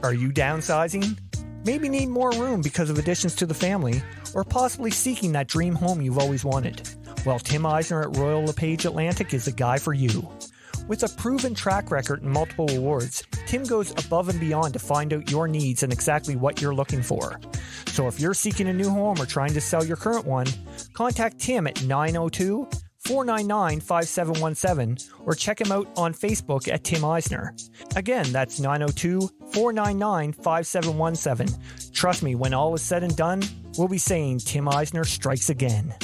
Are you downsizing? Maybe need more room because of additions to the family, or possibly seeking that dream home you've always wanted? Well, Tim Eisner at Royal LePage Atlantic is the guy for you. With a proven track record and multiple awards, Tim goes above and beyond to find out your needs and exactly what you're looking for. So if you're seeking a new home or trying to sell your current one, contact Tim at 902-499-5717 or check him out on Facebook at Tim Eisner. Again, that's 902-499-5717. Trust me, when all is said and done, we'll be saying Tim Eisner strikes again.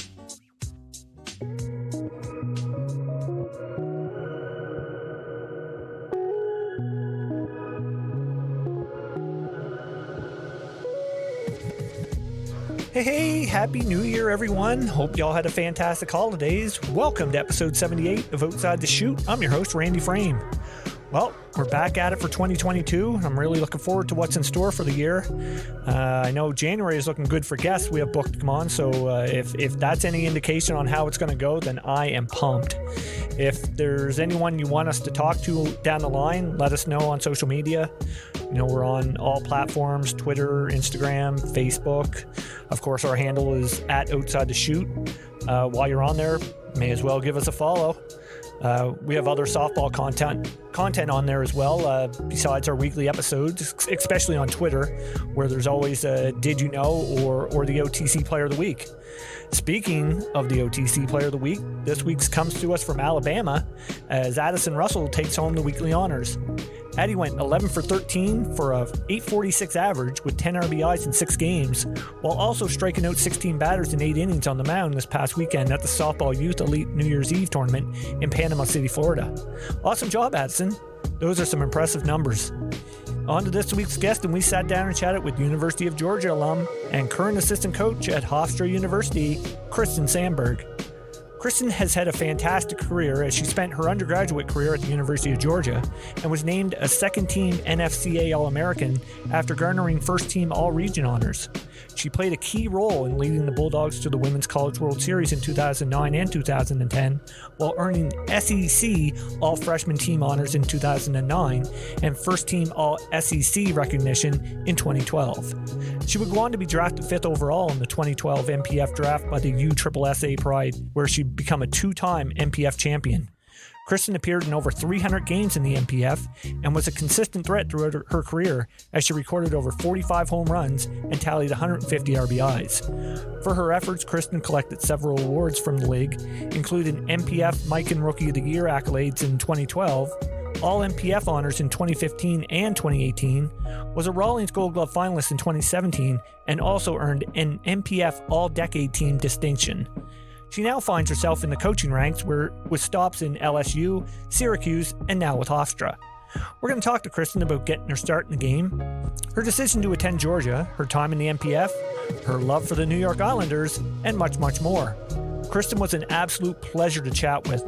Hey, Happy New Year, everyone. Hope y'all had a fantastic holidays. Welcome to episode 78 of Outside the Chute. I'm your host, Randy Frame. Well, we're back at it for 2022. I'm really looking forward to what's in store for the year. I know January is looking good for guests we have booked to come on, so if that's any indication on how it's going to go, then I am pumped. If there's anyone you want us to talk to down the line, let us know on social media. You know, we're on all platforms, Twitter, Instagram, Facebook. Of course, our handle is at Outside the Chute. While you're on there, may as well give us a follow. We have other softball content on there as well, besides our weekly episodes, especially on Twitter, where there's always a Did You Know or the OTC Player of the Week. Speaking of the OTC Player of the Week, this week's comes to us from Alabama as Addison Russell takes home the weekly honors. Addie went 11 for 13 for a 846 average with 10 RBIs in 6 games, while also striking out 16 batters in 8 innings on the mound this past weekend at the Softball Youth Elite New Year's Eve tournament in Panama City, Florida. Awesome job, Addison. Those are some impressive numbers. On to this week's guest, and we sat down and chatted with University of Georgia Alum and current assistant coach at Hofstra University, Kristyn Sandberg. Kristyn has had a fantastic career as she spent her undergraduate career at the University of Georgia and was named a second-team NFCA All-American after garnering first-team All-Region honors. She played a key role in leading the Bulldogs to the Women's College World Series in 2009 and 2010, while earning SEC All-Freshman Team honors in 2009 and first-team All-SEC recognition in 2012. She would go on to be drafted 5th overall in the 2012 NPF Draft by the USSSA Pride, where she become a 2-time NPF champion. Kristyn appeared in over 300 games in the NPF and was a consistent threat throughout her career as she recorded over 45 home runs and tallied 150 RBIs. For her efforts, Kristyn collected several awards from the league, including NPF Miken Rookie of the Year accolades in 2012, All-NPF honors in 2015 and 2018, was a Rawlings Gold Glove Finalist in 2017, and also earned an NPF All-Decade Team distinction. She now finds herself in the coaching ranks with stops in LSU, Syracuse, and now with Hofstra. We're going to talk to Kristyn about getting her start in the game, her decision to attend Georgia, her time in the NPF, her love for the New York Islanders, and much, much more. Kristyn was an absolute pleasure to chat with.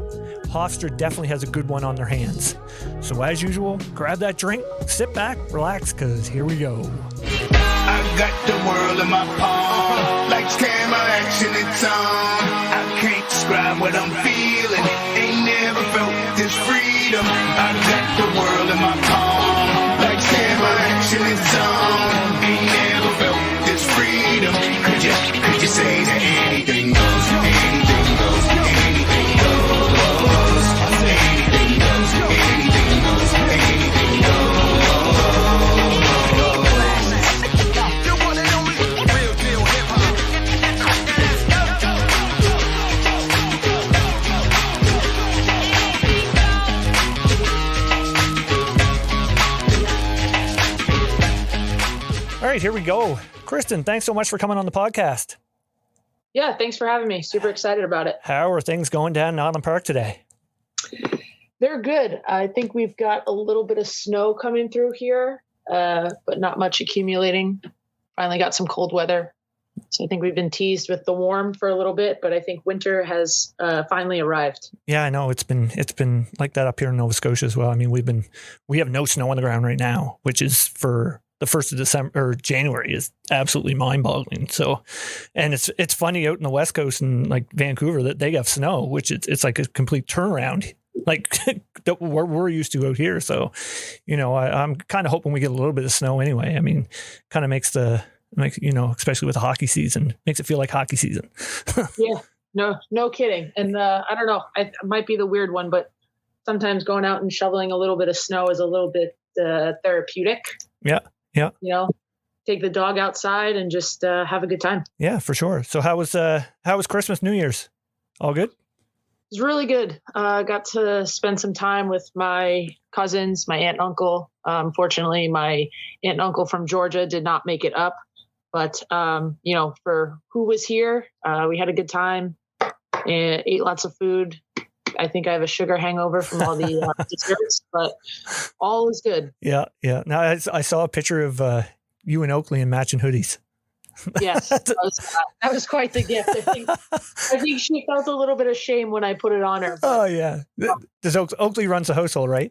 Hofstra definitely has a good one on their hands. So as usual, grab that drink, sit back, relax, because here we go. I got the world in my palm, like camera action, it's on. I can't describe what I'm feeling, ain't never felt this freedom. I got the world in my palm, like camera action, it's on. Ain't never felt this freedom. Could you say that anything goes, anything goes, anything goes, anything goes, anything goes, anything goes. All right, here we go. Kristyn, thanks so much for coming on the podcast. Yeah, thanks for having me. Super excited about it. How are things going down in Island Park today? They're good. I think we've got a little bit of snow coming through here, but not much accumulating. Finally got some cold weather. So I think we've been teased with the warm for a little bit, but I think winter has finally arrived. Yeah, I know it's been like that up here in Nova Scotia as well. I mean, we have no snow on the ground right now, which is for the 1st of December or January is absolutely mind-boggling. So, and it's funny out in the West Coast and like Vancouver that they have snow, which it's like a complete turnaround like that we're used to out here. So, I'm kind of hoping we get a little bit of snow anyway. I mean, kind of makes especially with the hockey season, makes it feel like hockey season. Yeah, no kidding. And I don't know, it might be the weird one, but sometimes going out and shoveling a little bit of snow is a little bit therapeutic. Yeah. Take the dog outside and just have a good time. Yeah, for sure. So how was Christmas, New Year's? All good? It was really good. Got to spend some time with my cousins, my aunt and uncle. Unfortunately, my aunt and uncle from Georgia did not make it up. But, for who was here, we had a good time and ate lots of food. I think I have a sugar hangover from all the desserts, but all is good. Yeah. Now, I saw a picture of you and Oakley in matching hoodies. Yes, that was quite the gift. I think she felt a little bit of shame when I put it on her. But, oh, yeah. Does Oakley runs the household, right?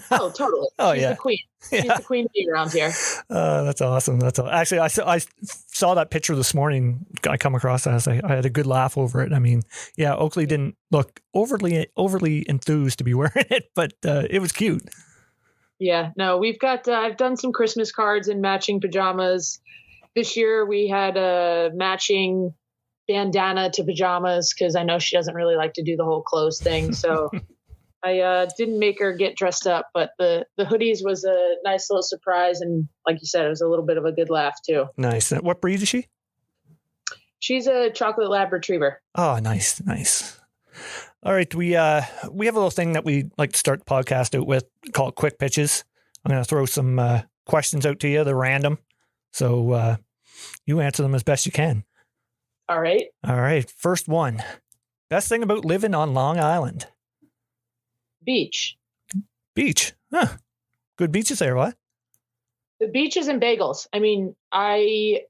Oh, totally. Oh, She's yeah. the queen. She's the queen bee around here. That's awesome. Actually, I saw that picture this morning. I come across that. I had a good laugh over it. I mean, yeah, Oakley didn't look overly enthused to be wearing it, but it was cute. Yeah, no, we've got, I've done some Christmas cards in matching pajamas. This year we had a matching bandana to pajamas because I know she doesn't really like to do the whole clothes thing. So I didn't make her get dressed up, but the hoodies was a nice little surprise. And like you said, it was a little bit of a good laugh too. Nice. What breed is she? She's a chocolate lab retriever. Oh, nice. All right. We have a little thing that we like to start the podcast out with called quick pitches. I'm going to throw some questions out to you. They're random. So you answer them as best you can. All right. First one. Best thing about living on Long Island? Beach. Huh. Good beaches there, what? The beaches and bagels. I mean, I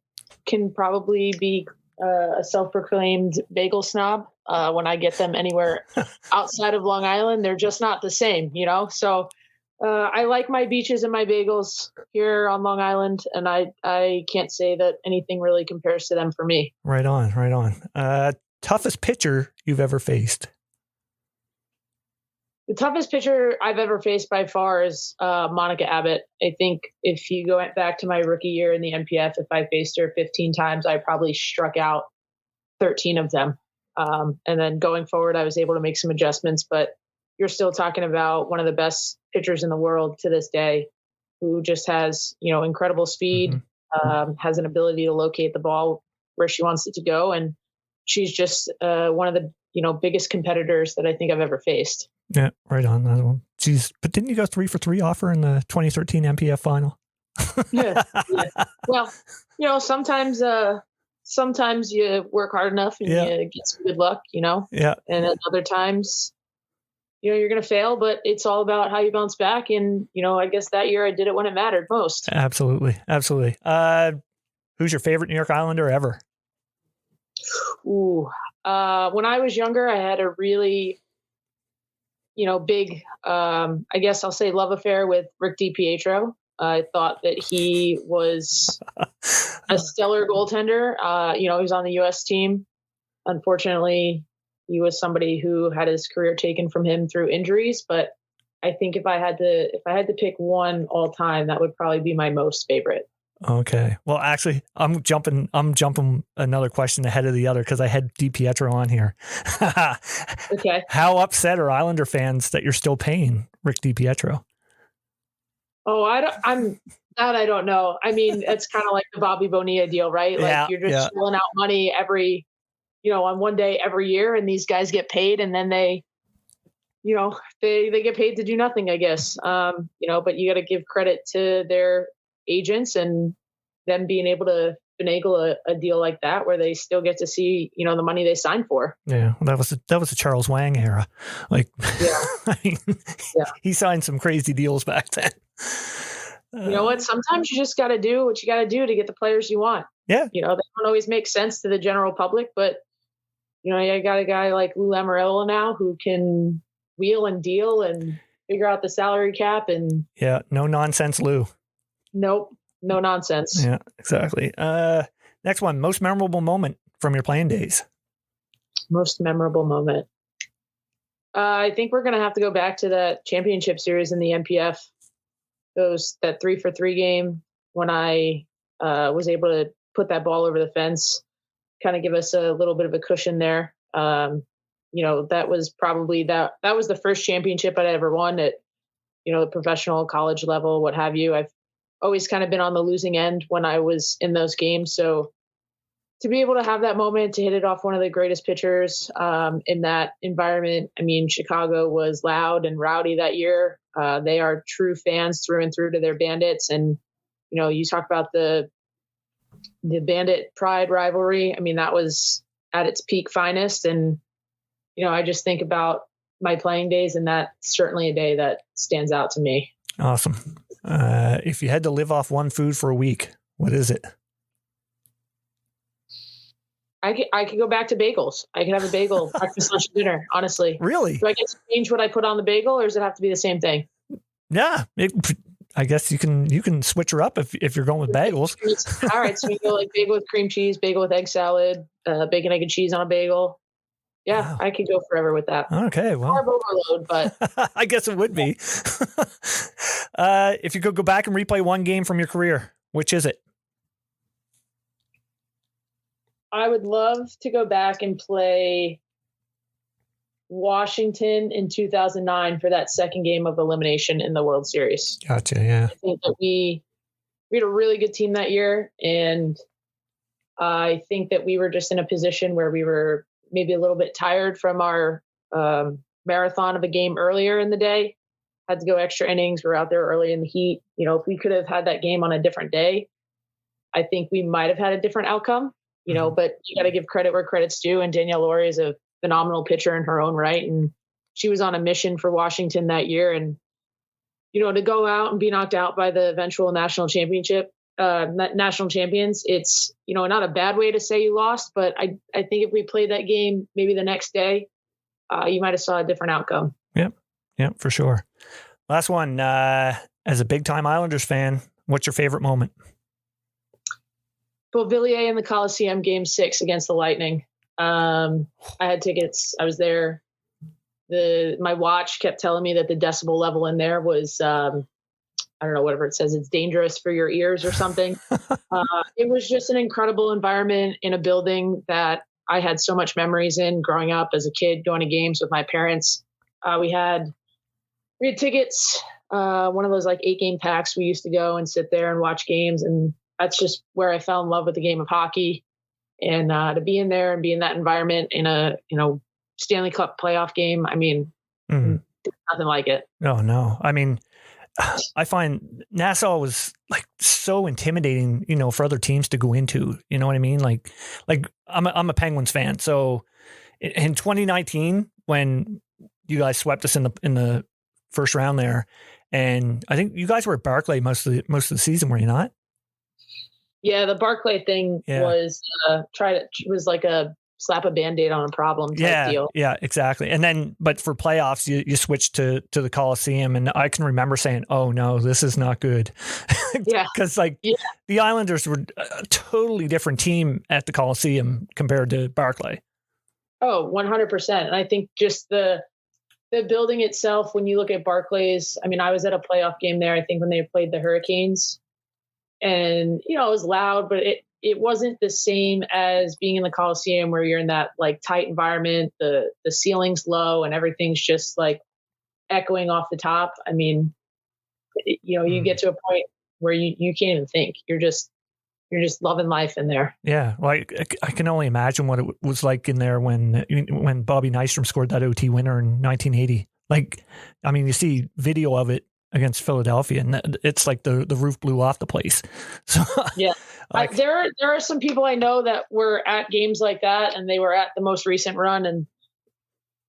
can probably be a self-proclaimed bagel snob. When I get them anywhere outside of Long Island, they're just not the same, So I like my beaches and my bagels here on Long Island, and I can't say that anything really compares to them for me. Right on. Toughest pitcher you've ever faced? The toughest pitcher I've ever faced by far is Monica Abbott. I think if you go back to my rookie year in the NPF, if I faced her 15 times, I probably struck out 13 of them. And then going forward, I was able to make some adjustments, but you're still talking about one of the best pitchers in the world to this day, who just has, incredible speed, has an ability to locate the ball where she wants it to go. And she's just one of the, biggest competitors that I think I've ever faced. Yeah, right on that one. Jeez, but didn't you go 3 for 3 off her in the 2013 NPF final? Yeah. Well, sometimes you work hard enough and you get some good luck, Yeah. And at other times, you're going to fail, but it's all about how you bounce back. And, I guess that year I did it when it mattered most. Absolutely. Who's your favorite New York Islander ever? Ooh, when I was younger, I had a really, big, I guess I'll say love affair with Rick DiPietro. I thought that he was a stellar goaltender. He was on the U.S. team. Unfortunately, he was somebody who had his career taken from him through injuries. But I think if I had to pick one all time, that would probably be my most favorite. Okay. Well, actually, I'm jumping another question ahead of the other because I had DiPietro on here. Okay. How upset are Islander fans that you're still paying Rick DiPietro? Oh, I don't know. I mean, it's kind of like the Bobby Bonilla deal, right? Like you're just shelling out money on one day every year, and these guys get paid, and then they get paid to do nothing, I guess. But you got to give credit to their agents and them being able to finagle a deal like that where they still get to see, the money they signed for. Yeah. Well, that was the Charles Wang era. Like, I mean, he signed some crazy deals back then. You know what? Sometimes you just got to do what you got to do to get the players you want. Yeah. They don't always make sense to the general public, but you got a guy like Lou Lamoriello now who can wheel and deal and figure out the salary cap and no nonsense, Lou. Nope. No nonsense. Yeah, exactly. Next one, most memorable moment from your playing days. Most memorable moment. I think we're going to have to go back to that championship series in the NPF. That 3-for-3 game when I was able to put that ball over the fence, kind of give us a little bit of a cushion there. That was probably that was the first championship I'd ever won at, the professional college level, what have you. I've always kind of been on the losing end when I was in those games. So to be able to have that moment, to hit it off one of the greatest pitchers in that environment. I mean, Chicago was loud and rowdy that year. They are true fans through and through to their Bandits. And, you talk about the Bandit Pride rivalry. I mean, that was at its peak finest. And, I just think about my playing days, and that's certainly a day that stands out to me. Awesome. If you had to live off one food for a week, what is it? I could go back to bagels. I could have a bagel breakfast, lunch, and dinner, honestly. Really? Do I get to change what I put on the bagel, or does it have to be the same thing? Yeah. I guess you can switch her up if you're going with bagels. All right. So we go like bagel with cream cheese, bagel with egg salad, bacon, egg, and cheese on a bagel. Yeah, wow. I could go forever with that. Okay, well. Carb overload, but. I guess it would be. If you could go back and replay one game from your career, which is it? I would love to go back and play Washington in 2009 for that second game of elimination in the World Series. Gotcha, yeah. I think that we had a really good team that year, and I think that we were just in a position where we were maybe a little bit tired from our marathon of a game earlier in the day. Had to go extra innings. We're out there early in the heat. If we could have had that game on a different day, I think we might have had a different outcome. But you got to give credit where credit's due. And Danielle Laurie is a phenomenal pitcher in her own right. And she was on a mission for Washington that year. And, to go out and be knocked out by the eventual national champions, it's, not a bad way to say you lost. But I think if we played that game, maybe the next day, you might have saw a different outcome. Yep, for sure. Last one, as a big time Islanders fan, what's your favorite moment? Beauvillier in the Coliseum, Game 6 against the Lightning. I had tickets. I was there. My watch kept telling me that the decibel level in there was, I don't know, whatever it says. It's dangerous for your ears or something. It was just an incredible environment in a building that I had so much memories in growing up as a kid, going to games with my parents. We had tickets, one of those like 8-game packs. We used to go and sit there and watch games, and that's just where I fell in love with the game of hockey. And to be in there and be in that environment in a, Stanley Cup playoff game, I mean, nothing like it. Oh, no. I mean, I find Nassau was like so intimidating, for other teams to go into, you know what I mean? Like I'm a Penguins fan. So in 2019, when you guys swept us in the first round there, and I think you guys were at Barclay most of the season, were you not? Yeah, the Barclay thing was was like a slap a Band-Aid on a problem type deal. Yeah, exactly. And then, but for playoffs, you switched to the Coliseum, and I can remember saying, "Oh no, this is not good." Yeah, because the Islanders were a totally different team at the Coliseum compared to Barclay. Oh, 100%. And I think just the building itself, when you look at Barclays, I mean, I was at a playoff game there, I think when they played the Hurricanes, and, it was loud, but it wasn't the same as being in the Coliseum where you're in that like tight environment, the ceiling's low and everything's just like echoing off the top. I mean, you get to a point where you can't even think. You're just loving life in there. Yeah. Well, I can only imagine what it was like in there when Bobby Nystrom scored that OT winner in 1980. Like, I mean, you see video of it against Philadelphia, and it's like the roof blew off the place. So yeah, there are some people I know that were at games like that, and they were at the most recent run, and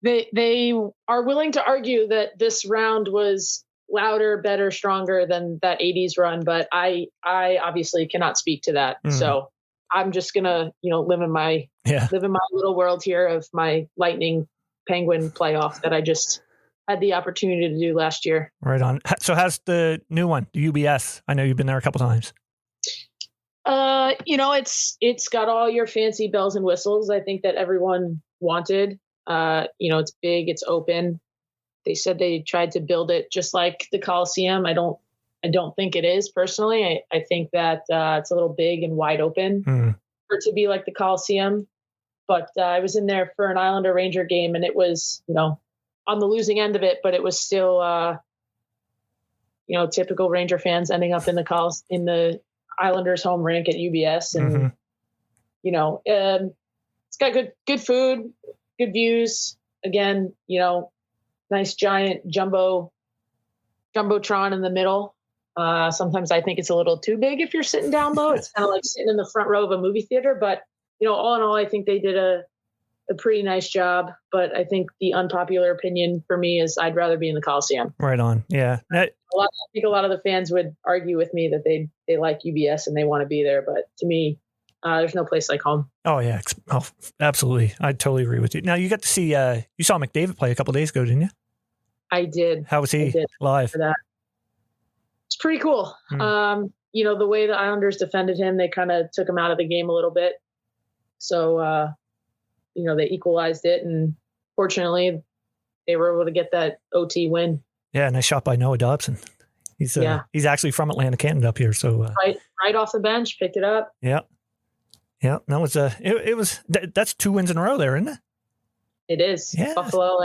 they are willing to argue that this round was louder, better, stronger than that 80s run. But I obviously cannot speak to that. So I'm just gonna, live in my little world here of my Lightning Penguin playoff that I just had the opportunity to do last year. Right on. So how's the new one, the UBS? I know you've been there a couple times. It's got all your fancy bells and whistles I think that everyone wanted. It's big, it's open. They said they tried to build it just like the Coliseum. I don't think it is personally. I think that it's a little big and wide open for it to be like the Coliseum. But I was in there for an Islander Ranger game, and it was, on the losing end of it, but it was still, typical Ranger fans ending up in the Islanders home rink at UBS. And, it's got good food, good views. Again, nice giant jumbotron in the middle. Sometimes I think it's a little too big if you're sitting down low. It's kind of like sitting in the front row of a movie theater, but all in all, I think they did a pretty nice job. But I think the unpopular opinion for me is I'd rather be in the Coliseum. Right on. Yeah. I think a lot of the fans would argue with me that they like UBS and they want to be there. But to me, there's no place like home. Oh, yeah. Oh, absolutely. I totally agree with you. Now, you got to see, you saw McDavid play a couple of days ago, didn't you? I did. How was he live? For that. It's pretty cool. The way the Islanders defended him, they kind of took him out of the game a little bit. So, they equalized it, and fortunately they were able to get that OT win. Yeah. Nice shot by Noah Dobson. He's actually from Atlanta, Canada up here. So right off the bench, picked it up. Yeah. Yeah. That was, that's 2 wins in a row there, isn't it? It is. Yeah. Buffalo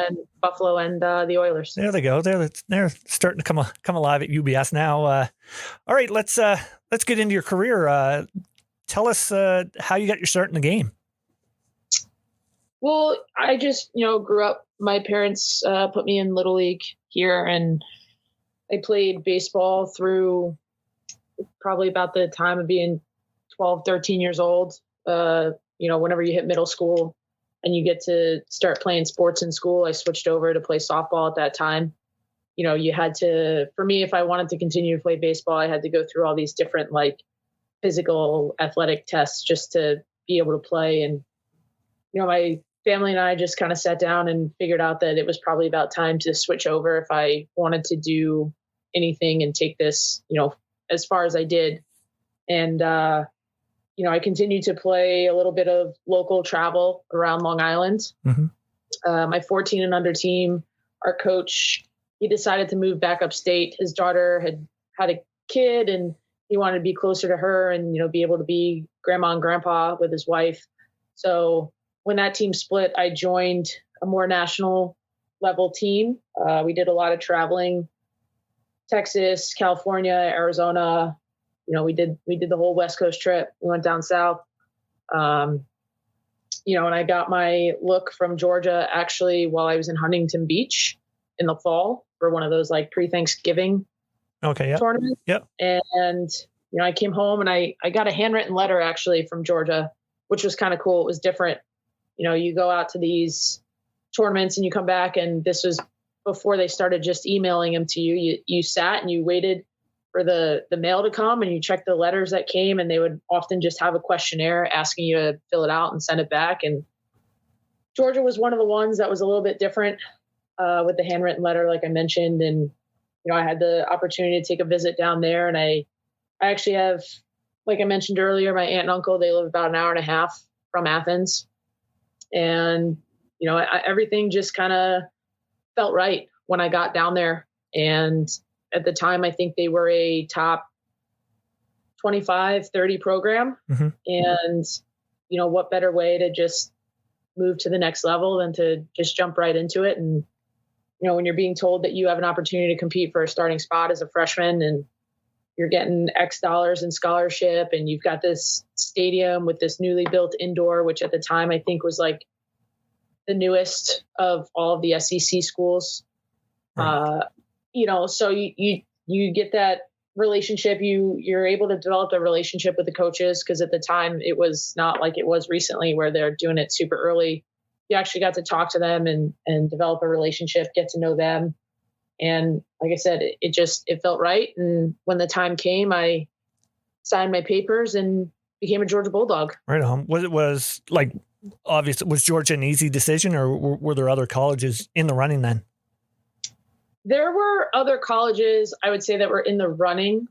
and the Oilers. There they go. They're starting to come alive at UBS now. All right, let's get into your career. Tell us how you got your start in the game. Well, I just grew up. My parents put me in Little League here, and I played baseball through probably about the time of being 12, 13 years old. Whenever you hit middle school and you get to start playing sports in school, I switched over to play softball at that time. You had to, for me, if I wanted to continue to play baseball, I had to go through all these different physical athletic tests just to be able to play. And, my family and I just kind of sat down and figured out that it was probably about time to switch over if I wanted to do anything and take this, as far as I did. And, I continued to play a little bit of local travel around Long Island. Mm-hmm. My 14 and under team, our coach, he decided to move back upstate. His daughter had a kid, and he wanted to be closer to her and, be able to be grandma and grandpa with his wife. So when that team split, I joined a more national level team. We did a lot of traveling, Texas, California, Arizona. We did the whole West Coast trip. We went down south. And I got my look from Georgia actually while I was in Huntington Beach in the fall for one of those pre-Thanksgiving tournaments. Yep. And, I came home and I got a handwritten letter actually from Georgia, which was kind of cool. It was different. You go out to these tournaments and you come back, and this was before they started just emailing them to you. You sat and you waited for the mail to come, and you checked the letters that came, and they would often just have a questionnaire asking you to fill it out and send it back. And Georgia was one of the ones that was a little bit different with the handwritten letter, like I mentioned. And, I had the opportunity to take a visit down there, and I actually have, like I mentioned earlier, my aunt and uncle, they live about an hour and a half from Athens. And, everything just kind of felt right when I got down there. And at the time, I think they were a top 25, 30 program. Mm-hmm. And, what better way to just move to the next level than to just jump right into it. And, when you're being told that you have an opportunity to compete for a starting spot as a freshman, and you're getting X dollars in scholarship, and you've got this stadium with this newly built indoor, which at the time I think was the newest of all of the SEC schools. Right. So you get that relationship. You're able to develop a relationship with the coaches, because at the time it was not like it was recently where they're doing it super early. You actually got to talk to them and develop a relationship, get to know them. And like I said, it felt right. And when the time came, I signed my papers and became a Georgia Bulldog. Right on. Was Georgia an easy decision, or were there other colleges in the running then? There were other colleges, I would say, that were in the running.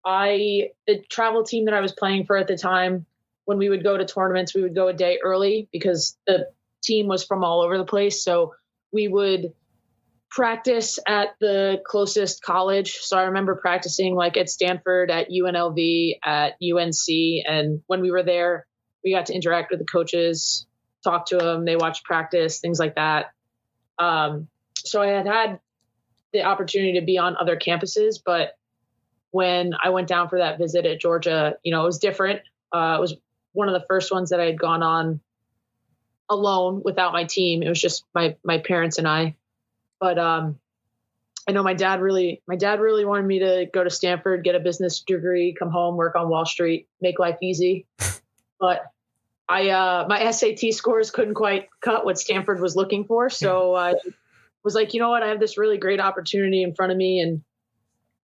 The travel team that I was playing for at the time, when we would go to tournaments, we would go a day early because the team was from all over the place. So we would practice at the closest college. So I remember practicing like at Stanford, at UNLV, at UNC. And when we were there, we got to interact with the coaches, talk to them. They watched practice, things like that. So I had the opportunity to be on other campuses, but when I went down for that visit at Georgia, it was different. It was one of the first ones that I had gone on alone without my team. It was just my parents and I. But I know my dad really wanted me to go to Stanford, get a business degree, come home, work on Wall Street, make life easy. But my SAT scores couldn't quite cut what Stanford was looking for. So I was like, you know what? I have this really great opportunity in front of me, and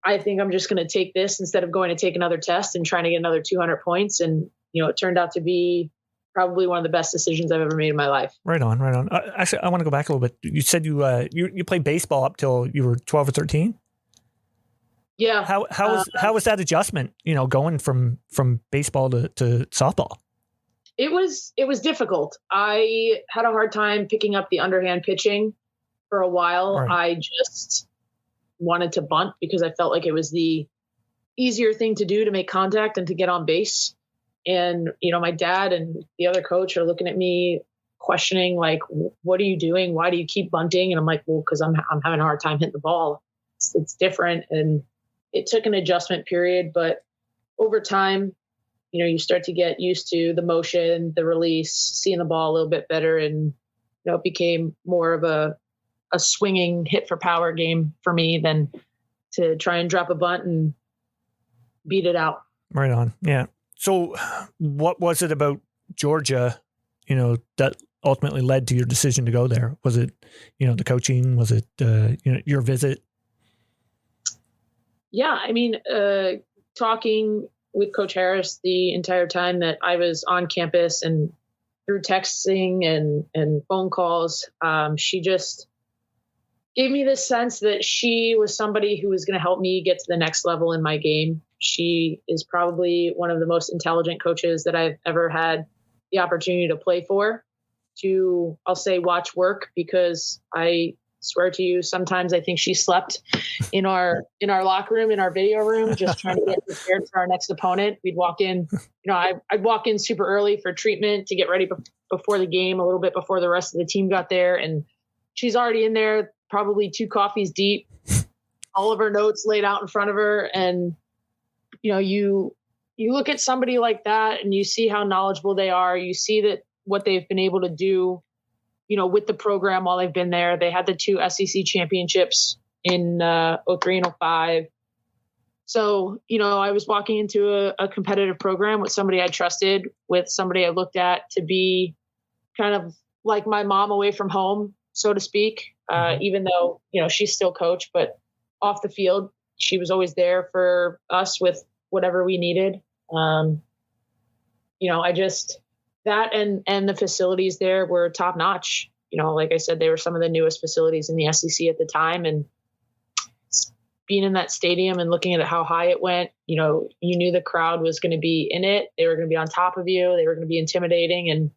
I think I'm just going to take this instead of going to take another test and trying to get another 200 points. And, it turned out to be probably one of the best decisions I've ever made in my life. Right on. Actually, I want to go back a little bit. You said you played baseball up till you were 12 or 13? Yeah. How was that adjustment, going from baseball to softball? It was difficult. I had a hard time picking up the underhand pitching for a while. Right. I just wanted to bunt because I felt like it was the easier thing to do to make contact and to get on base. And, my dad and the other coach are looking at me questioning, like, what are you doing? Why do you keep bunting? And I'm like, well, because I'm having a hard time hitting the ball. It's different. And it took an adjustment period, but over time, you start to get used to the motion, the release, seeing the ball a little bit better. And, it became more of a swinging hit for power game for me than to try and drop a bunt and beat it out. Right on. Yeah. So what was it about Georgia, that ultimately led to your decision to go there? Was it, the coaching? Was it, your visit? Yeah. I mean, talking with Coach Harris the entire time that I was on campus and through texting and phone calls, she just gave me this sense that she was somebody who was going to help me get to the next level in my game. She is probably one of the most intelligent coaches that I've ever had the opportunity to play for, to, I'll say, watch work, because I swear to you, sometimes I think she slept in our locker room, in our video room, just trying to get prepared for our next opponent. We'd walk in, I'd walk in super early for treatment to get ready before the game, a little bit before the rest of the team got there. And she's already in there, probably 2 coffees deep, all of her notes laid out in front of her. And, you look at somebody like that and you see how knowledgeable they are. You see that what they've been able to do, with the program while they've been there. They had the 2 SEC championships in 03 and 05. So, I was walking into a competitive program with somebody I trusted, with somebody I looked at to be kind of like my mom away from home, so to speak, even though, she's still coach, but off the field, she was always there for us with whatever we needed. That and the facilities there were top notch. Like I said, they were some of the newest facilities in the SEC at the time. And being in that stadium and looking at how high it went, you knew the crowd was going to be in it. They were going to be on top of you. They were going to be intimidating.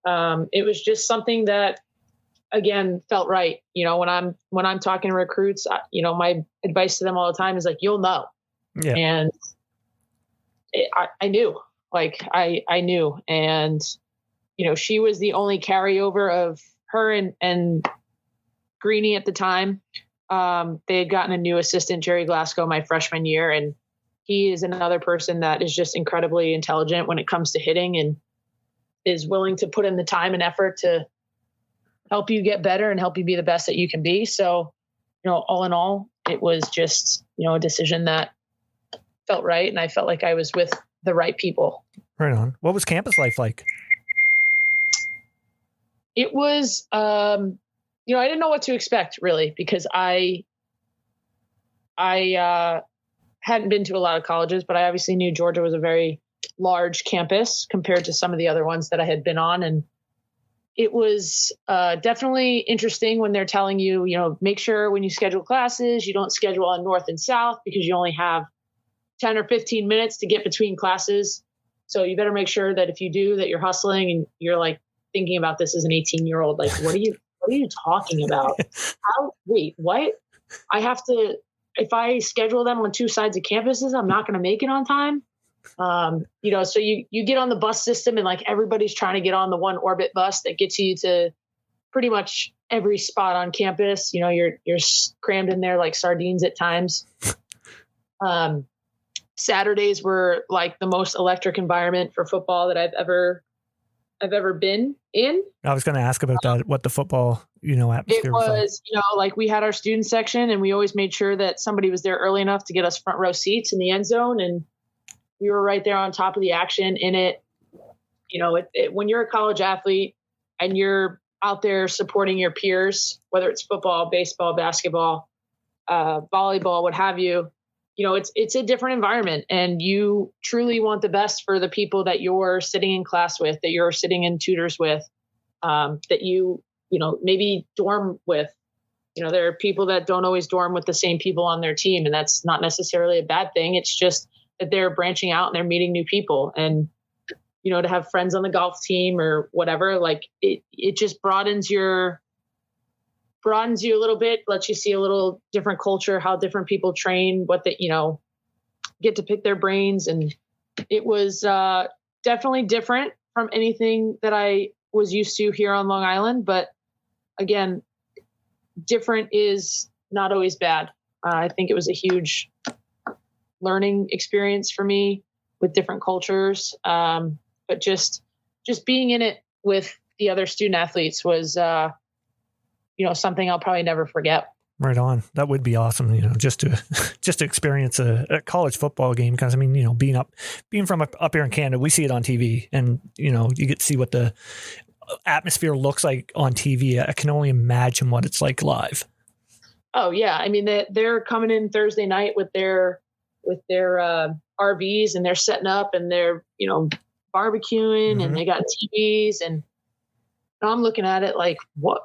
And it was just something that, again, felt right. When I'm talking to recruits, my advice to them all the time is like, you'll know. Yeah. And I knew. I knew. And, she was the only carryover of her and Greeny at the time. They had gotten a new assistant, Jerry Glasgow, my freshman year. And he is another person that is just incredibly intelligent when it comes to hitting and is willing to put in the time and effort to help you get better and help you be the best that you can be. So, all in all, it was just, a decision that felt right. And I felt like I was with the right people. Right on. What was campus life like? It was, I didn't know what to expect really, because I hadn't been to a lot of colleges, but I obviously knew Georgia was a very large campus compared to some of the other ones that I had been on. And it was definitely interesting when they're telling you, make sure when you schedule classes, you don't schedule on north and south, because you only have 10 or 15 minutes to get between classes. So you better make sure that if you do, that you're hustling and you're like thinking about this as an 18-year-old. Like, what are you talking about? Wait, what? I have to, if I schedule them on two sides of campuses, I'm not going to make it on time. So you get on the bus system and like everybody's trying to get on the one orbit bus that gets you to pretty much every spot on campus. You're crammed in there like sardines at times. Saturdays were like the most electric environment for football that I've ever been in. I was going to ask about that. What the football, atmosphere was like we had our student section and we always made sure that somebody was there early enough to get us front row seats in the end zone. And we were right there on top of the action in it. When you're a college athlete and you're out there supporting your peers, whether it's football, baseball, basketball, volleyball, what have you, it's a different environment, and you truly want the best for the people that you're sitting in class with, that you're sitting in tutors with, that you maybe dorm with. There are people that don't always dorm with the same people on their team, and that's not necessarily a bad thing. It's just that they're branching out and they're meeting new people, and to have friends on the golf team or whatever, like it just broadens you a little bit, lets you see a little different culture, how different people train, what get to pick their brains. And it was definitely different from anything that I was used to here on Long Island. But again, different is not always bad. I think it was a huge learning experience for me with different cultures. But just being in it with the other student athletes was, something I'll probably never forget. Right on. That would be awesome, just to experience a college football game. Because being from up here in Canada, we see it on TV, and you get to see what the atmosphere looks like on TV. I can only imagine what it's like live. Oh yeah, I mean they're coming in Thursday night with their RVs, and they're setting up, and they're barbecuing, and they got TVs, and I'm looking at it like, what,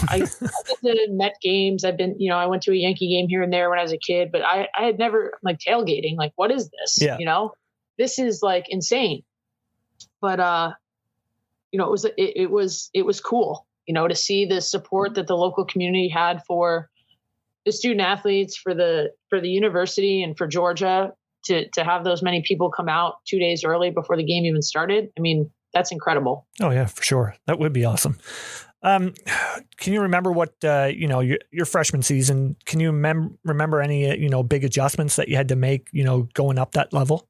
I've been to Met games. I've been, I went to a Yankee game here and there when I was a kid, but I had never like tailgating. Like, what is this? Yeah. This is like insane. But, it was cool, to see the support that the local community had for the student athletes, for the university, and for Georgia to have those many people come out 2 days early before the game even started. I mean, that's incredible. Oh yeah, for sure. That would be awesome. Can you remember what, your freshman season, can you remember any, big adjustments that you had to make, going up that level?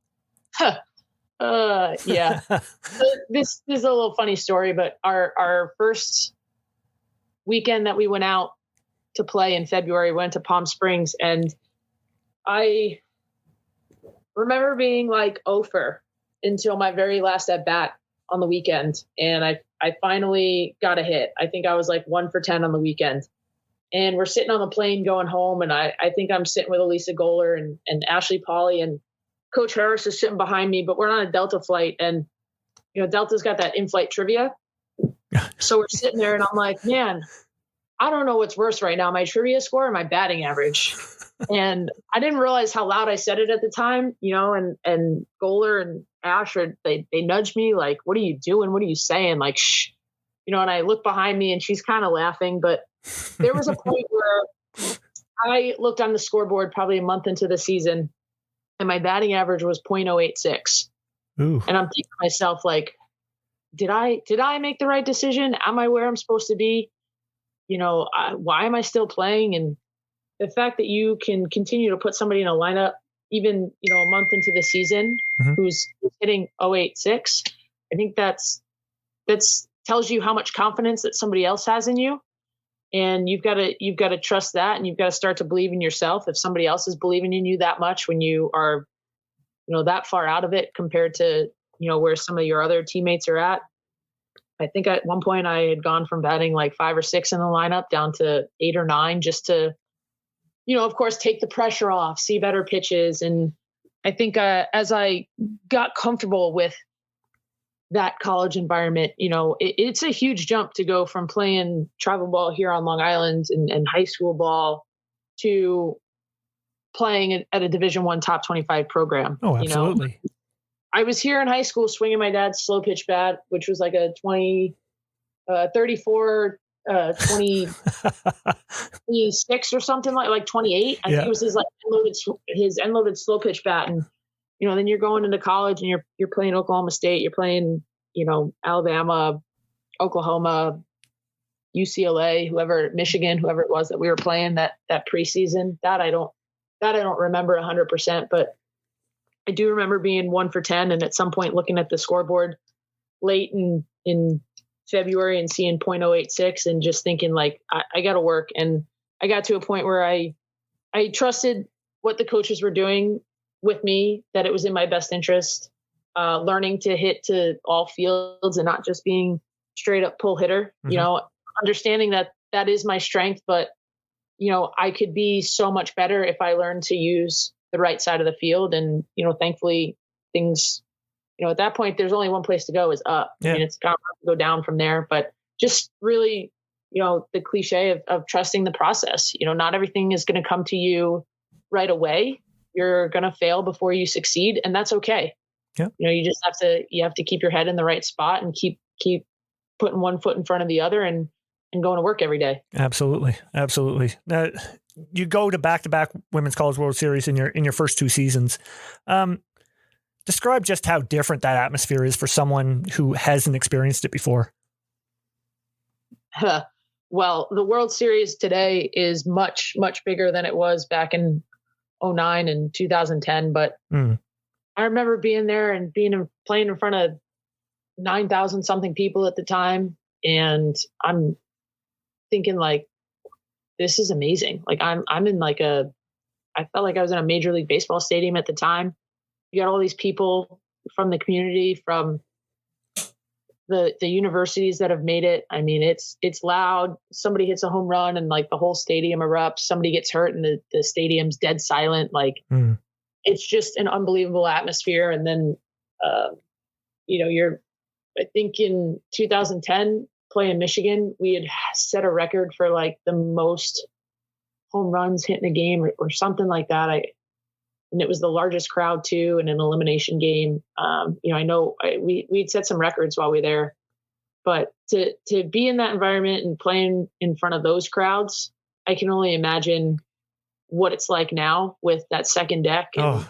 Yeah. This is a little funny story, but our first weekend that we went out to play in February, we went to Palm Springs, and I remember being like over until my very last at bat on the weekend. And I finally got a hit. I think I was like 1 for 10 on the weekend, and we're sitting on the plane going home. And I think I'm sitting with Elisa Goller and Ashley Pauley, and Coach Harris is sitting behind me, but we're on a Delta flight, and, Delta's got that in-flight trivia. So we're sitting there, and I'm like, man, I don't know what's worse right now, my trivia score or my batting average. And I didn't realize how loud I said it at the time, and Goller and Ash, they nudged me like, what are you doing? What are you saying? Like, shh, and I look behind me, and she's kind of laughing. But there was a point where I looked on the scoreboard probably a month into the season, and my batting average was .086. Ooh. And I'm thinking to myself, like, did I make the right decision? Am I where I'm supposed to be? Why am I still playing? And the fact that you can continue to put somebody in a lineup, even, a month into the season, who's hitting .086, I think that's tells you how much confidence that somebody else has in you. And you've got to trust that, and you've got to start to believe in yourself. If somebody else is believing in you that much when you are, that far out of it compared to, where some of your other teammates are at. I think at one point I had gone from batting like 5 or 6 in the lineup down to 8 or 9, just to, of course, take the pressure off, see better pitches. And I think as I got comfortable with that college environment, it's a huge jump to go from playing travel ball here on Long Island and high school ball to playing at a Division I top 25 program. Oh, absolutely. I was here in high school swinging my dad's slow pitch bat, which was like a 20 34, 26 or something like 28. I think it was his end loaded slow pitch bat. And, then you're going into college and you're playing Oklahoma State, you're playing, Alabama, Oklahoma, UCLA, Michigan, whoever it was that we were playing that preseason. That I don't remember 100%, but I do remember being 1 for 10 and at some point looking at the scoreboard late in February and seeing .086 and just thinking like, I got to work. And I got to a point where I trusted what the coaches were doing with me, that it was in my best interest, learning to hit to all fields and not just being straight up pull hitter, understanding that is my strength, but I could be so much better if I learned to use the right side of the field. And, thankfully things, at that point, there's only one place to go is up. Yeah. I mean, it's got to go down from there, but just really, the cliche of trusting the process, not everything is going to come to you right away. You're going to fail before you succeed, and that's okay. Yeah. You just have to keep your head in the right spot and keep putting one foot in front of the other and going to work every day. Absolutely. Absolutely. Now, you go to back-to-back Women's College World Series in your first 2 seasons. Describe just how different that atmosphere is for someone who hasn't experienced it before. Well, the World Series today is much, much bigger than it was back in 2009 and 2010. But I remember being there and playing in front of 9,000 something people at the time. And I'm thinking like, this is amazing. Like I'm in I felt like I was in a Major League Baseball stadium at the time. You got all these people from the community, from the universities that have made it. I mean, it's loud. Somebody hits a home run and like the whole stadium erupts. Somebody gets hurt and the stadium's dead silent. Like it's just an unbelievable atmosphere. And then, I think in 2010 playing Michigan, we had set a record for like the most home runs hit in a game or something like that. And it was the largest crowd too in an elimination game. I know we'd set some records while we were there, but to be in that environment and playing in front of those crowds, I can only imagine what it's like now with that second deck and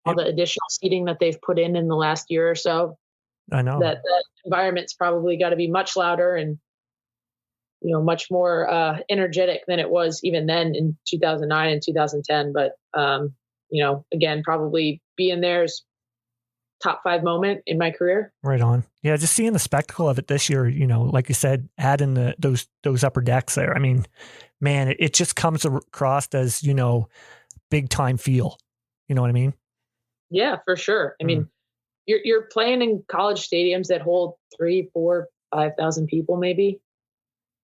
all the additional seating that they've put in the last year or so. I know that environment's probably got to be much louder and, much more energetic than it was even then in 2009 and 2010. But, again, probably being there's top 5 moment in my career. Right on. Yeah. Just seeing the spectacle of it this year, like you said, adding those upper decks there. I mean, man, it just comes across as, big time feel. You know what I mean? Yeah, for sure. I mean, you're playing in college stadiums that hold 3, 4, 5,000 people, maybe.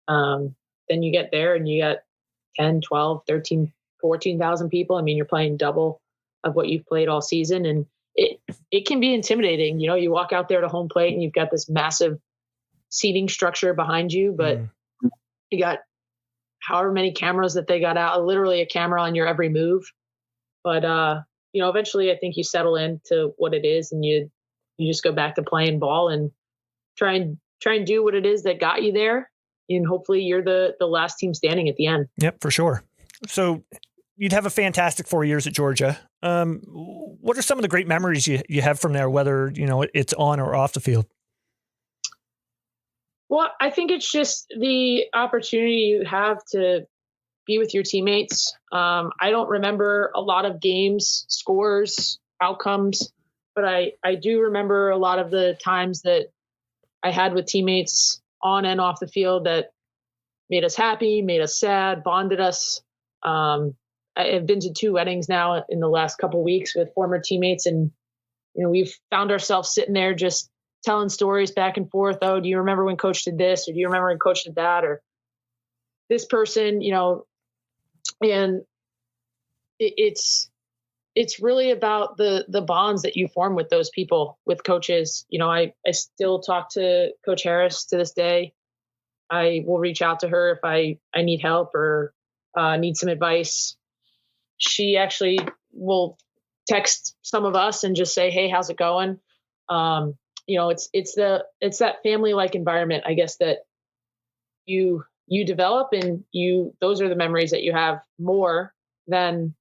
Then you get there and you got 10, 12, 13, 14,000 people. I mean, you're playing double of what you've played all season. And it can be intimidating. You walk out there to home plate and you've got this massive seating structure behind you, but you got however many cameras that they got out, literally a camera on your every move. But, eventually I think you settle into what it is and you just go back to playing ball and try and do what it is that got you there. And hopefully you're the last team standing at the end. Yep, for sure. So you'd have a fantastic 4 years at Georgia. What are some of the great memories you have from there, whether, it's on or off the field? Well, I think it's just the opportunity you have to be with your teammates. I don't remember a lot of games, scores, outcomes, but I do remember a lot of the times that I had with teammates on and off the field that made us happy, made us sad, bonded us. I have been to 2 weddings now in the last couple of weeks with former teammates, and we've found ourselves sitting there just telling stories back and forth. Oh, do you remember when Coach did this, or do you remember when Coach did that, or this person? And it's really about the bonds that you form with those people, with coaches. I still talk to Coach Harris to this day. I will reach out to her if I need help or need some advice. She actually will text some of us and just say, "Hey, how's it going?" It's that family-like environment, I guess, that you develop, and those are the memories that you have more than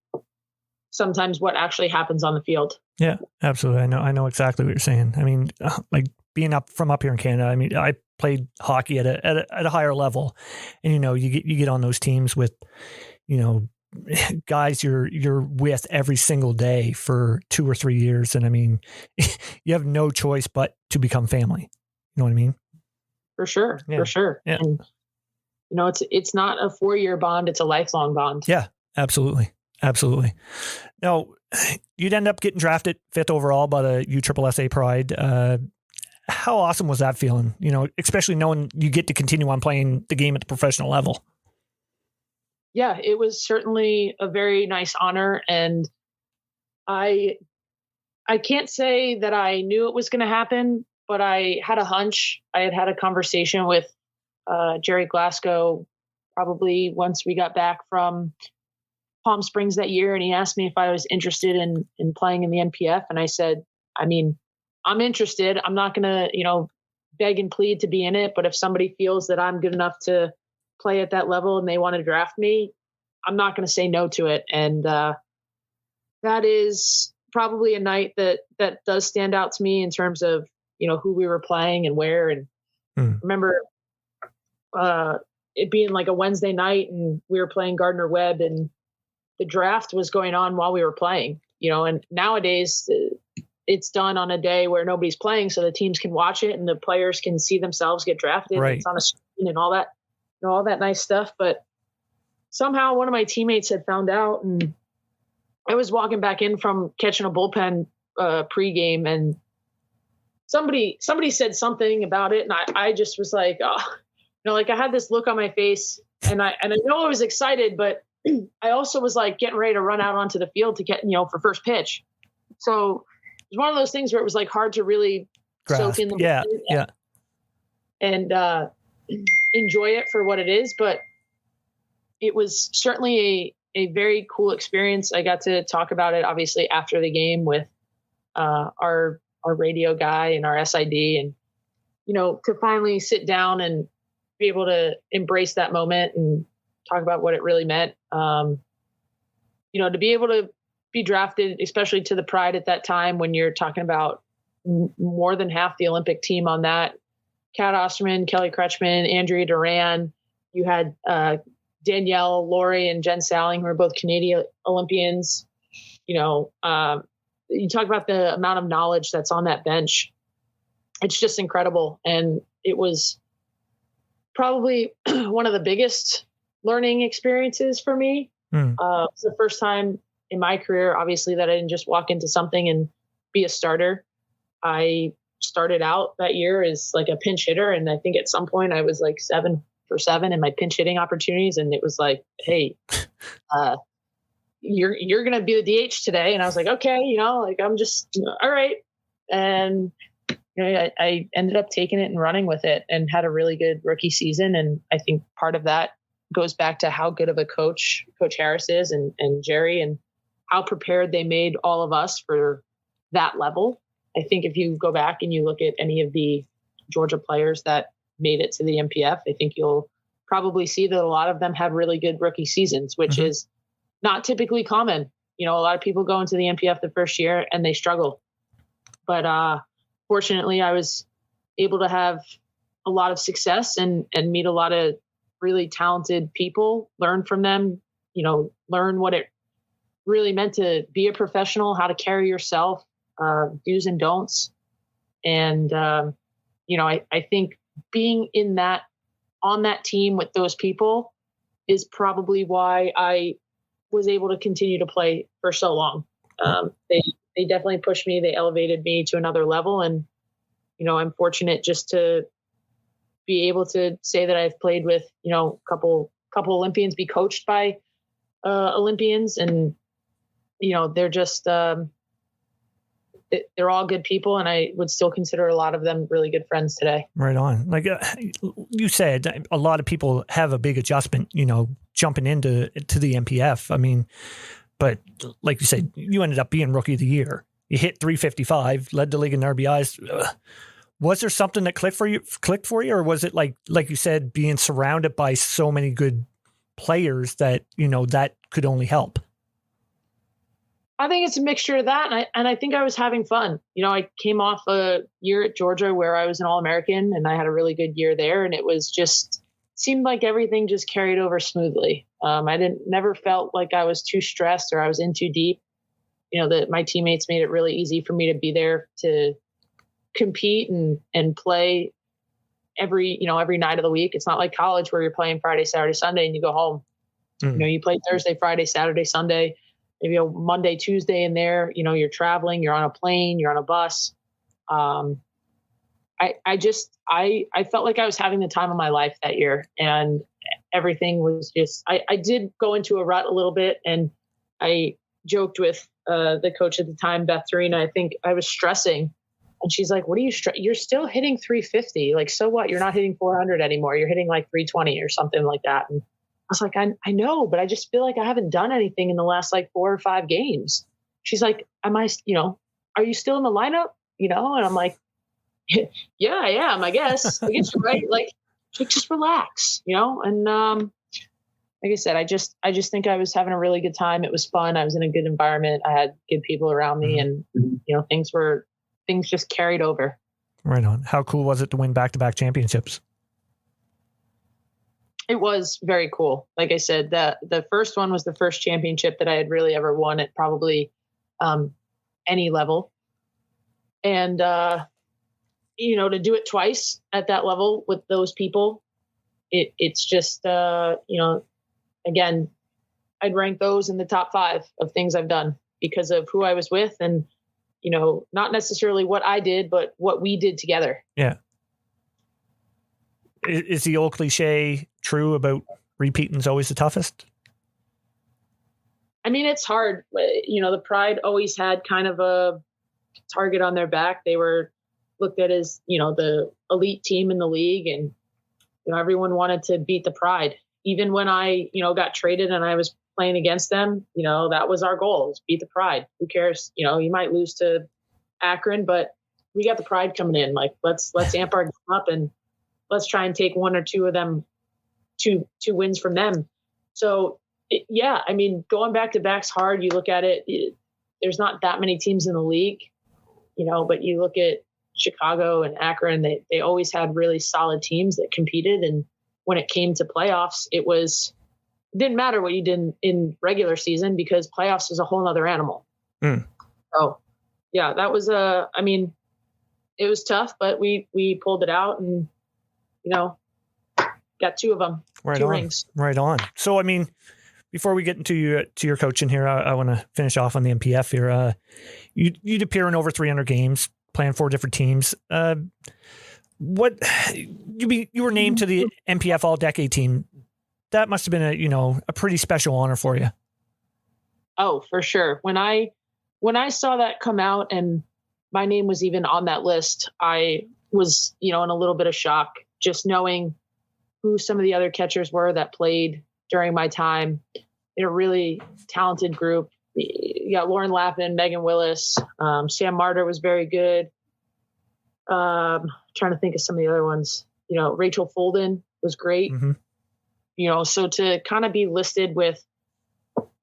sometimes what actually happens on the field. Yeah, absolutely. I know exactly what you're saying. I mean, like being up here in Canada, I mean, I played hockey at a higher level, and you get on those teams with, guys you're with every single day for 2 or 3 years, and I mean, you have no choice but to become family. You know what I mean? For sure. Yeah. And it's not a 4-year bond; it's a lifelong bond. Yeah, absolutely. Now, you'd end up getting drafted 5th overall by the USSSA Pride. How awesome was that feeling? Especially knowing you get to continue on playing the game at the professional level. Yeah, it was certainly a very nice honor, and I can't say that I knew it was going to happen, but I had a hunch. I had a conversation with Jerry Glasgow probably once we got back from Palm Springs that year, and he asked me if I was interested in playing in the NPF, and I said, I mean, I'm interested. I'm not going to, beg and plead to be in it, but if somebody feels that I'm good enough to play at that level and they want to draft me, I'm not going to say no to it. And that is probably a night that does stand out to me in terms of, who we were playing and where. And I remember it being like a Wednesday night, and we were playing Gardner Webb, and the draft was going on while we were playing, and nowadays it's done on a day where nobody's playing, so the teams can watch it and the players can see themselves get drafted. Right. It's on a screen and all that nice stuff. But somehow one of my teammates had found out, and I was walking back in from catching a bullpen pregame, and somebody said something about it, and I just was like, like I had this look on my face, and I know I was excited, but I also was like getting ready to run out onto the field to get, for first pitch. So it was one of those things where it was like hard to really soak in the moment and enjoy it for what it is. But it was certainly a very cool experience. I got to talk about it obviously after the game with our radio guy and our SID, and, to finally sit down and be able to embrace that moment and talk about what it really meant. To be able to be drafted, especially to the Pride at that time, when you're talking about more than half the Olympic team on that. Kat Osterman, Kelly Kretschmann, Andrea Duran. You had Danielle, Lori, and Jen Salling, who are both Canadian Olympians. You talk about the amount of knowledge that's on that bench. It's just incredible. And it was probably one of the biggest learning experiences for me. It's the first time in my career, obviously, that I didn't just walk into something and be a starter. I started out that year as like a pinch hitter, and I think at some point I was like 7 for 7 in my pinch hitting opportunities, and it was like, hey, you're gonna be the DH today, and I was like, okay, I'm just all right, and I ended up taking it and running with it, and had a really good rookie season. And I think part of that goes back to how good of a coach Harris is, and Jerry, and how prepared they made all of us for that level. I think if you go back and you look at any of the Georgia players that made it to the NPF, I think you'll probably see that a lot of them had really good rookie seasons, which is not typically common. A lot of people go into the NPF the first year and they struggle. But fortunately, I was able to have a lot of success and meet a lot of really talented people, learn from them, learn what it really meant to be a professional, how to carry yourself, do's and don'ts. And, I think being on that team with those people is probably why I was able to continue to play for so long. They definitely pushed me. They elevated me to another level. And, I'm fortunate just to be able to say that I've played with, a couple Olympians, be coached by Olympians, and, they're just, they're all good people, and I would still consider a lot of them really good friends today. Right on. Like you said, a lot of people have a big adjustment, jumping into the NPF. I mean, but like you said, you ended up being rookie of the year. You hit 355, led the league in RBIs. Was there something that clicked for you, or was it like you said, being surrounded by so many good players that, that could only help? I think it's a mixture of that. And I think I was having fun. I came off a year at Georgia where I was an All-American, and I had a really good year there. And it was just, seemed like everything just carried over smoothly. I never felt like I was too stressed or I was in too deep. That my teammates made it really easy for me to be there to compete and play every night of the week. It's not like college where you're playing Friday, Saturday, Sunday, and you go home. You play Thursday, Friday, Saturday, Sunday, maybe a Monday, Tuesday in there. You're traveling, you're on a plane, you're on a bus. I felt like I was having the time of my life that year, and everything was just, I did go into a rut a little bit, and I joked with the coach at the time, Beth Torina. I think I was stressing, and she's like, what are you you're still hitting 350. Like, so what? You're not hitting 400 anymore. You're hitting like 320 or something like that. And I was like, I know, but I just feel like I haven't done anything in the last like 4 or 5 games. She's like, are you still in the lineup? And I'm like, yeah, I am, I guess. I guess you're right. Like, just relax, and like I said, I just think I was having a really good time. It was fun. I was in a good environment. I had good people around me, and things just carried over. Right on. How cool was it to win back-to-back championships? It was very cool. Like I said, the first one was the first championship that I had really ever won at probably any level. And, to do it twice at that level with those people, it's just, again, I'd rank those in the top 5 of things I've done because of who I was with and, not necessarily what I did, but what we did together. Yeah. Is the old cliche true about repeating is always the toughest? I mean, it's hard. The Pride always had kind of a target on their back. They were looked at as, the elite team in the league, and, everyone wanted to beat the Pride. Even when I, got traded and I was playing against them, that was our goal, is beat the Pride. Who cares? You might lose to Akron, but we got the Pride coming in. Like, let's amp our game up and let's try and take 1 or 2 of them, two wins from them. So going back to back's hard. You look at it, there's not that many teams in the league, but you look at Chicago and Akron, they always had really solid teams that competed. And when it came to playoffs, it didn't matter what you did in regular season because playoffs is a whole nother animal. So yeah, that was it was tough, but we pulled it out and, got 2 of them, right 2 on. rings. Right on. So, before we get into your coaching here, I want to finish off on the NPF here. You'd appear in over 300 games, playing 4 different teams. What you were named to the NPF All-Decade Team. That must have been a pretty special honor for you. Oh, for sure. When I saw that come out and my name was even on that list, I was, in a little bit of shock, just knowing who some of the other catchers were that played during my time in a really talented group. You got Lauren Lappin, Megan Willis, Sam Marder was very good. Trying to think of some of the other ones, Rachel Folden was great. Mm-hmm. So to kind of be listed with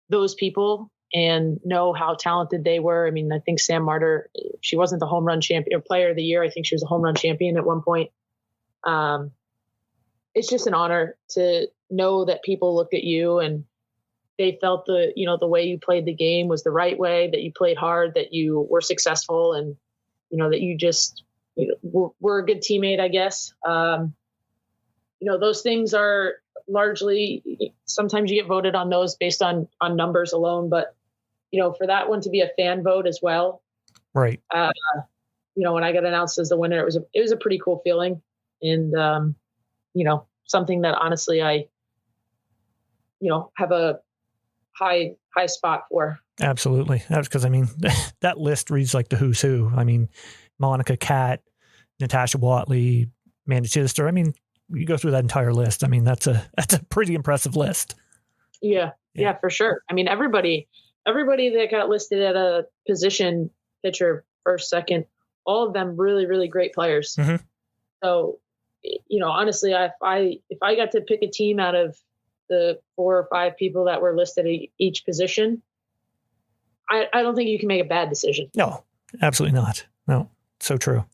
those people and know how talented they were. I think Sam Marder, she wasn't the home run champion or player of the year. I think she was a home run champion at one point. It's just an honor to know that people looked at you and they felt the way you played the game was the right way, that you played hard, that you were successful, and, that you just, were a good teammate, I guess. Those things are largely, sometimes you get voted on those based on numbers alone, but, for that one to be a fan vote as well. Right. When I got announced as the winner, it was a pretty cool feeling. And, something that honestly I, have a high spot for. Absolutely. That's because, that list reads like the who's who. Monica Catt, Natasha Watley, Amanda Chittister. You go through that entire list. That's a pretty impressive list. Yeah, for sure. Everybody that got listed at a position, pitcher, first, second, all of them really, really great players. Mm-hmm. So, honestly, if I got to pick a team out of the 4 or 5 people that were listed at each position, I don't think you can make a bad decision. No, absolutely not. No, so true.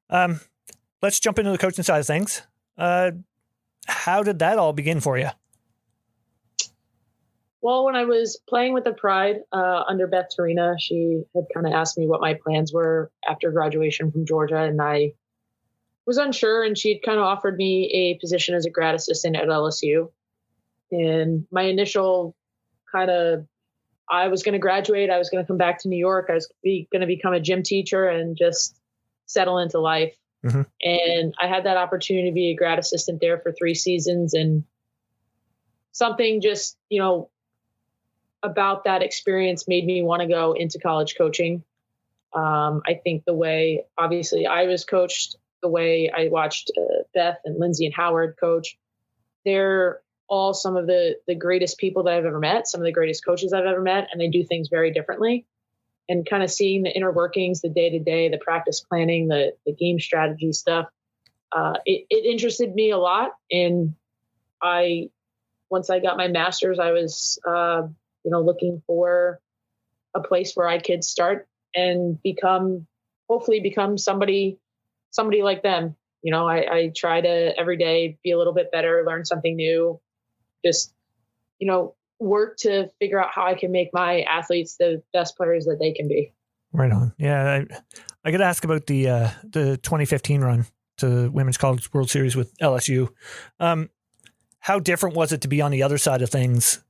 Let's jump into the coaching side of things. How did that all begin for you? Well, when I was playing with the Pride under Beth Torina, she had kind of asked me what my plans were after graduation from Georgia, and I was unsure, and she'd kind of offered me a position as a grad assistant at LSU. And my initial I was going to graduate. I was going to come back to New York. I was going to become a gym teacher and just settle into life. Mm-hmm. And I had that opportunity to be a grad assistant there for 3 seasons, and something just, about that experience made me want to go into college coaching. I think the way, obviously, I was coached, the way I watched Beth and Lindsay and Howard coach, they're all some of the greatest people that I've ever met, some of the greatest coaches I've ever met, and they do things very differently. And kind of seeing the inner workings, the day-to-day, the practice planning, the game strategy stuff, it interested me a lot. And once I got my master's, I was, looking for a place where I could start and hopefully become somebody like them. I try to every day be a little bit better, learn something new, just, work to figure out how I can make my athletes the best players that they can be. Right on. Yeah. I got to ask about the 2015 run to Women's College World Series with LSU. How different was it to be on the other side of things,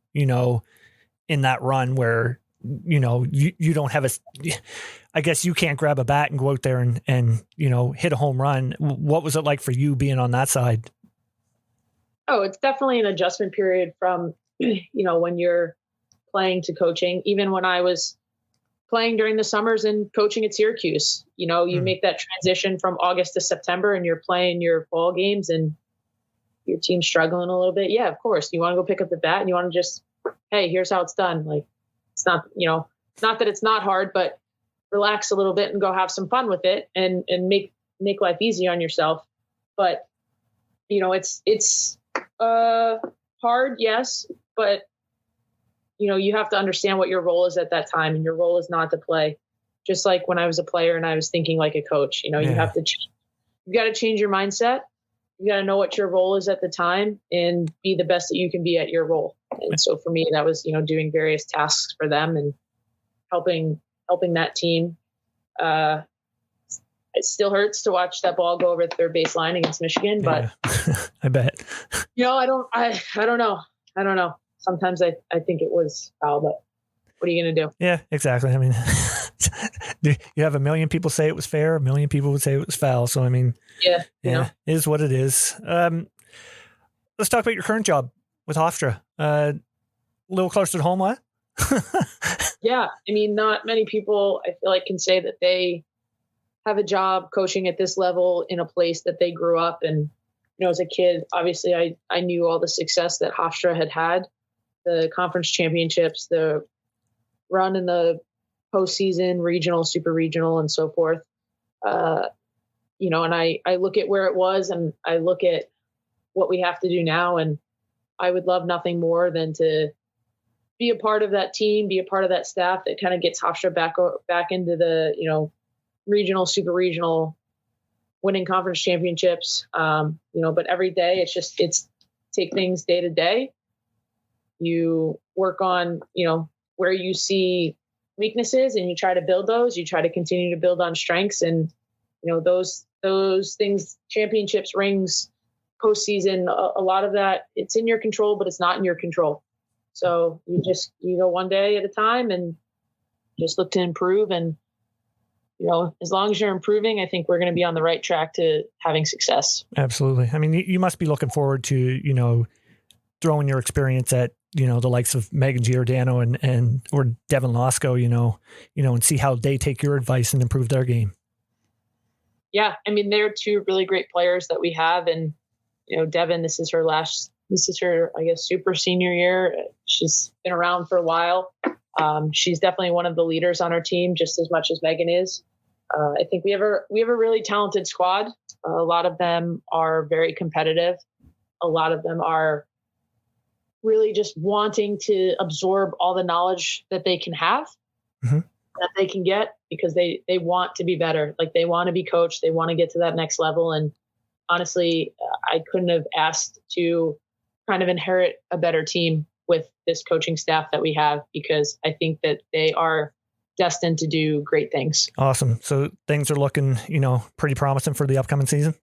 in that run where, you don't have I guess you can't grab a bat and go out there and hit a home run. What was it like for you being on that side? Oh, it's definitely an adjustment period from, when you're playing to coaching. Even when I was playing during the summers and coaching at Syracuse, you make that transition from August to September and you're playing your fall games and your team's struggling a little bit. Yeah, of course. You want to go pick up the bat and you want to just, hey, here's how it's done. Like, it's not, not that it's not hard, but relax a little bit and go have some fun with it and make life easy on yourself. But, it's hard, yes, but you have to understand what your role is at that time, and your role is not to play. Just like when I was a player and I was thinking like a coach, you have to, you got to change your mindset. You got to know what your role is at the time and be the best that you can be at your role. And so for me, that was, doing various tasks for them and helping that team. It still hurts to watch that ball go over the third baseline against Michigan, but I bet. I don't know. Sometimes I think it was foul, but what are you going to do? Yeah, exactly. I mean, you have a million people say it was fair. A million people would say it was foul. So, I mean, yeah, it is what it is. Let's talk about your current job with Hofstra. A little closer to home, what? Yeah. I mean, not many people, I feel like, can say that they have a job coaching at this level in a place that they grew up. And, as a kid, obviously I knew all the success that Hofstra had, the conference championships, the run in the postseason, regional, super regional, and so forth. And I look at where it was and I look at what we have to do now. And I would love nothing more than to be a part of that team, be a part of that staff that kind of gets Hofstra back into the, regional, super regional, winning conference championships. But every day it's take things day to day. You work on, where you see weaknesses and you try to build those. You try to continue to build on strengths, and those things, championships, rings, postseason, a lot of that, it's in your control, but it's not in your control. So you go one day at a time and just look to improve. And as long as you're improving, I think we're going to be on the right track to having success. Absolutely. I mean, you must be looking forward to throwing your experience at the likes of Megan Giordano and or Devin Losco, and see how they take your advice and improve their game. Yeah, I mean, they're 2 really great players that we have, and Devin, this is her, I guess, super senior year. She's been around for a while. She's definitely one of the leaders on our team, just as much as Megan is. I think we have a really talented squad. A lot of them are very competitive. A lot of them are really just wanting to absorb all the knowledge that they can have, that they can get, because they want to be better. Like, they want to be coached. They want to get to that next level. And honestly, I couldn't have asked to kind of inherit a better team with this coaching staff that we have, because I think that they are destined to do great things. Awesome. So things are looking, pretty promising for the upcoming season.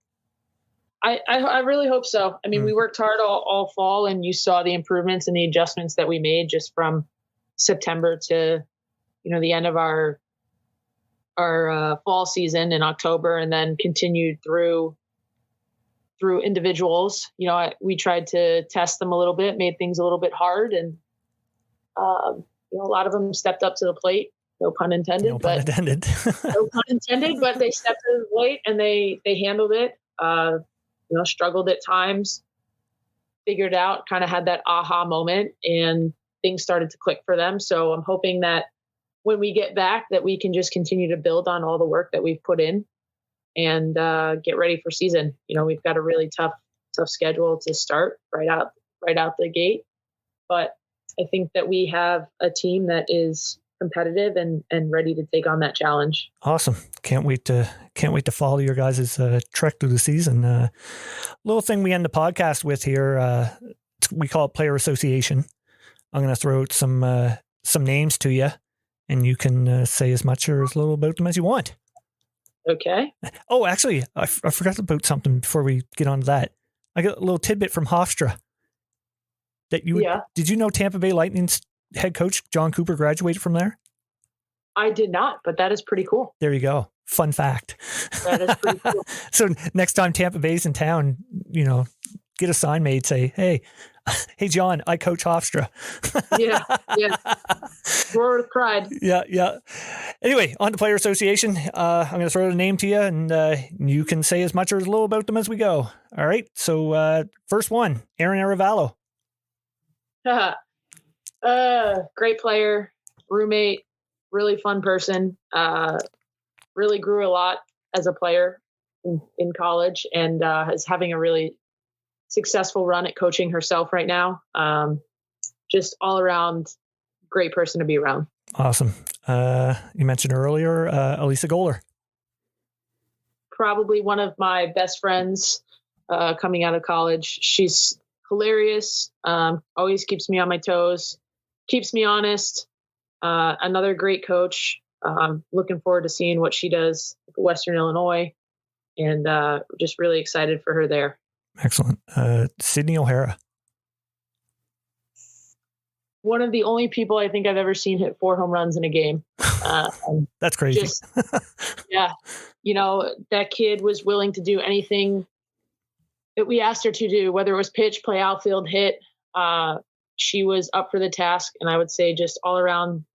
I really hope so. I mean, we worked hard all fall, and you saw the improvements and the adjustments that we made just from September to, the end of our fall season in October, and then continued through individuals. We tried to test them a little bit, made things a little bit hard, and a lot of them stepped up to the plate. No pun intended. No pun intended, but they stepped to the plate and they handled it. Struggled at times, figured out, kind of had that aha moment, and things started to click for them. So I'm hoping that when we get back, that we can just continue to build on all the work that we've put in and get ready for season. We've got a really tough schedule to start right out the gate, but I think that we have a team that is competitive and ready to take on that challenge. Awesome. Can't wait to follow your guys' trek through the season. Little thing we end the podcast with here, we call it player association. I'm going to throw out some names to you, and you can say as much or as little about them as you want. Okay. Oh, actually, I forgot about something before we get on to that. I got a little tidbit from Hofstra. Did you know Tampa Bay Lightning's head coach John Cooper graduated from there? I did not, but that is pretty cool. There you go. Fun fact. That is pretty cool. So next time Tampa Bay's in town, get a sign made, say, hey John, I coach Hofstra. Yeah. Roar with pride. Yeah. Anyway, on to player association. I'm going to throw the name to you, and you can say as much or as little about them as we go. All right. So first one, Aaron Aravallo. Great player, roommate, really fun person. Really grew a lot as a player in college, and is having a really successful run at coaching herself right now. Just all around great person to be around. Awesome. You mentioned earlier, Elisa Goller. Probably one of my best friends coming out of college. She's hilarious. Always keeps me on my toes. Keeps me honest. Another great coach. Looking forward to seeing what she does at Western Illinois, and just really excited for her there. Excellent. Sydney O'Hara. One of the only people I think I've ever seen hit 4 home runs in a game. That's crazy. Yeah. That kid was willing to do anything that we asked her to do, whether it was pitch, play outfield, hit. She was up for the task, and I would say just all around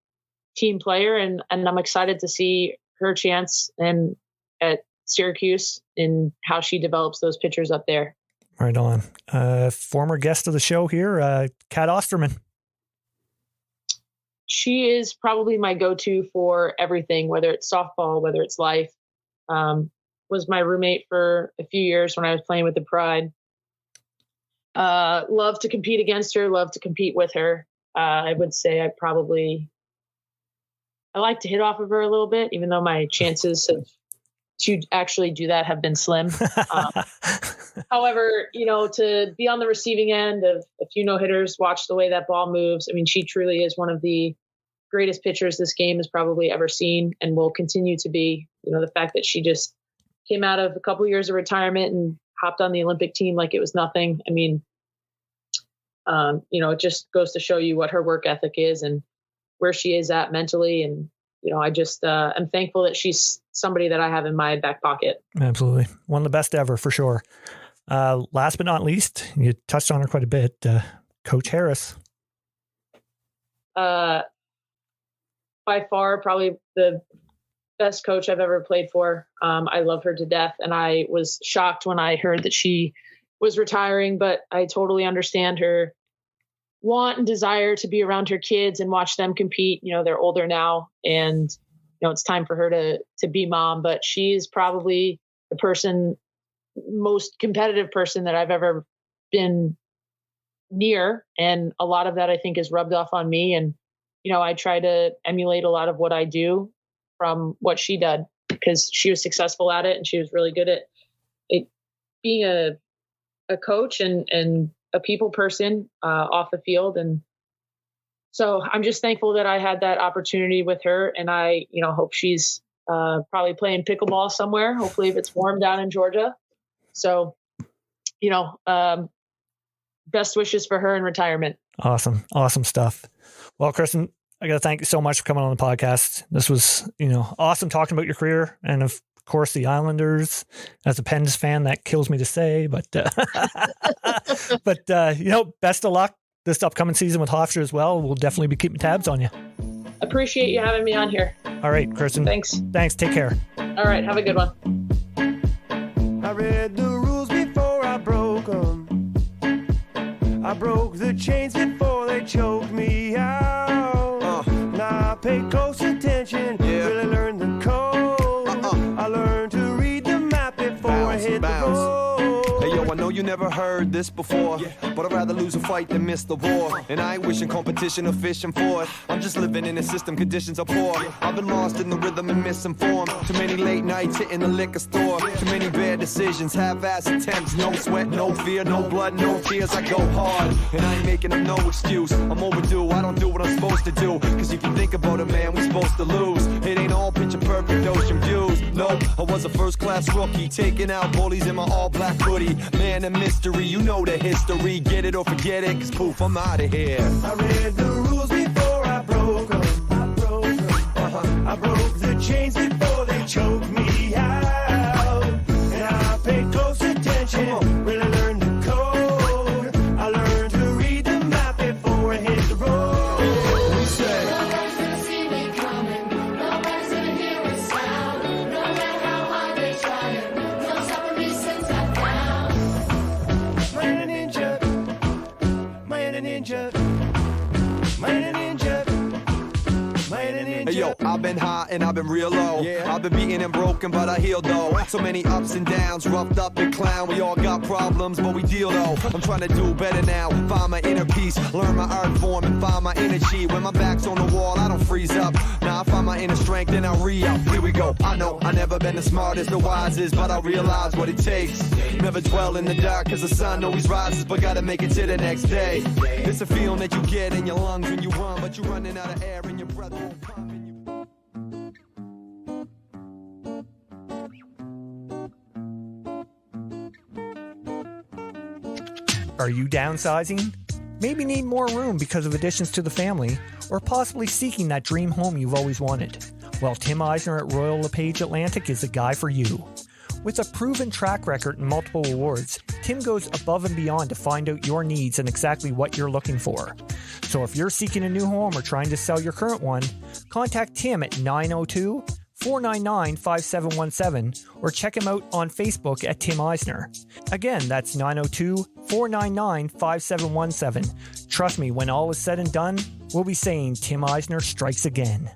team player. And I'm excited to see her chance and at Syracuse and how she develops those pitchers up there. Right on. Former guest of the show here, Kat Osterman. She is probably my go-to for everything, whether it's softball, whether it's life. Was my roommate for a few years when I was playing with the Pride. Love to compete against her, love to compete with her. I would say I like to hit off of her a little bit, even though my chances to actually do that have been slim. However, to be on the receiving end of a few no-hitters, watch the way that ball moves. I mean, she truly is one of the greatest pitchers this game has probably ever seen, and will continue to be. The fact that she just came out of a couple years of retirement and hopped on the Olympic team like it was nothing. I mean, it just goes to show you what her work ethic is and where she is at mentally. And, I just, I'm thankful that she's somebody that I have in my back pocket. Absolutely. One of the best ever, for sure. Last but not least, you touched on her quite a bit, Coach Harris. By far, probably the best coach I've ever played for. I love her to death, and I was shocked when I heard that she was retiring, but I totally understand her want and desire to be around her kids and watch them compete. They're older now, and it's time for her to be mom. But she's probably the most competitive person that I've ever been near. And a lot of that, I think, is rubbed off on me. And, I try to emulate a lot of what I do from what she did, because she was successful at it and she was really good at it, being a coach and a people person off the field. And so I'm just thankful that I had that opportunity with her, and I, hope she's probably playing pickleball somewhere, hopefully if it's warm down in Georgia. So, best wishes for her in retirement. Awesome. Awesome stuff. Well, Kristyn, I got to thank you so much for coming on the podcast. This was, awesome talking about your career. And of course, the Islanders. As a Pens fan, that kills me to say, but, best of luck this upcoming season with Hofstra as well. We'll definitely be keeping tabs on you. Appreciate you having me on here. All right, Kristyn. Thanks. Take care. All right. Have a good one. I read the rules before I broke them. I broke the chains before they choked me out. Now I pay close attention, really learned the code. I learned to read the map before I hit the road. Hey yo, I know you never heard this before, but I'd rather lose a fight than miss the war. And I ain't wishing competition or fishing for it. I'm just living in a system, conditions are poor. I've been lost in the rhythm and misinformed. Too many late nights hitting the liquor store. Too many bad decisions, half-ass attempts. No sweat, no fear, no blood, no tears. I go hard, and I ain't making up no excuse. I'm overdue, I don't do what I'm supposed to do. Cause if you think about it, man, we supposed to lose. It ain't all picture perfect ocean views. Nope, I was a first-class rookie, taking out bullies in my all-black hoodie. Man of mystery, you know the history. Get it or forget it, cause poof, I'm out of here. I read the rules before I broke them. I broke the chains before they choked me out. And I paid close attention, really learned the code. I learned to read the map before I hit the road. We say, nobody's gonna see me coming. Nobody's gonna hear a sound. No matter how hard they try, no stopping me since I found my inner ninja, my inner ninja, my inner ninja. Hey yo, I've been high and I've been real low. I've been beaten and broken, but I healed though. So many ups and downs, roughed up and clown. We all got problems, but we deal though. I'm trying to do better now, find my inner peace, learn my art form and find my energy. When my back's on the wall, I don't freeze up. Now I find my inner strength and I re-up. Here we go. I know I never been the smartest, the wisest, but I realize what it takes. Never dwell in the dark, cause the sun always rises, but gotta make it to the next day. It's a feeling that you get in your lungs when you run, but you're running out of air and your breath won't come. Are you downsizing? Maybe need more room because of additions to the family, or possibly seeking that dream home you've always wanted? Well, Tim Eisner at Royal LePage Atlantic is the guy for you. With a proven track record and multiple awards, Tim goes above and beyond to find out your needs and exactly what you're looking for. So if you're seeking a new home or trying to sell your current one, contact Tim at 902-499-5717 or check him out on Facebook at Tim Eisner. Again, that's 902-499-5717. Trust me, when all is said and done, we'll be saying Tim Eisner strikes again.